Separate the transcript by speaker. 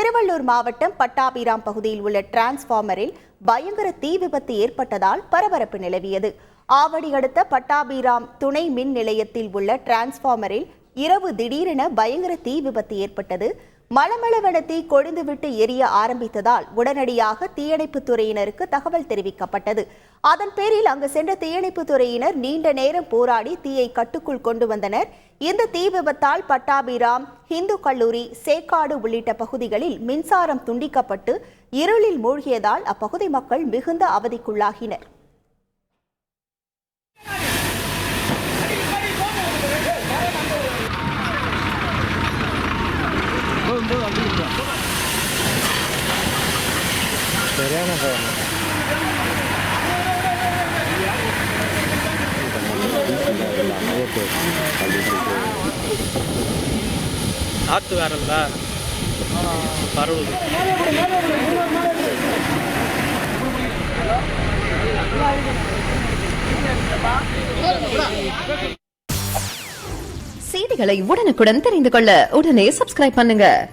Speaker 1: திருவள்ளூர் மாவட்டம் பட்டாபிராம் பகுதியில் உள்ள டிரான்ஸ்பார்மரில் பயங்கர தீ விபத்து ஏற்பட்டதால் பரபரப்பு நிலவியது. ஆவடி அடுத்த பட்டாபிராம் துணை மின் நிலையத்தில் உள்ள டிரான்ஸ்பார்மரில் இரவு திடீரென பயங்கர தீ விபத்து ஏற்பட்டது. மளமளவென தீ கொழுந்துவிட்டு எரிய ஆரம்பித்ததால் உடனடியாக தீயணைப்புத் துறையினருக்கு தகவல் தெரிவிக்கப்பட்டது. அதன் பேரில் அங்கு சென்ற தீயணைப்புத் துறையினர் நீண்ட நேரம் போராடி தீயை கட்டுக்குள் கொண்டு வந்தனர். இந்த தீ விபத்தால் பட்டாபிராம், இந்து கல்லூரி, சேக்காடு உள்ளிட்ட பகுதிகளில் மின்சாரம் துண்டிக்கப்பட்டு இருளில் மூழ்கியதால் அப்பகுதி மக்கள் மிகுந்த அவதிக்குள்ளாகினர்.
Speaker 2: காத்து வேறல்ல பரவுது.
Speaker 3: செய்திகளை உடனுக்குடன் தெரிந்து கொள்ள உடனே சப்ஸ்கிரைப் பண்ணுங்க.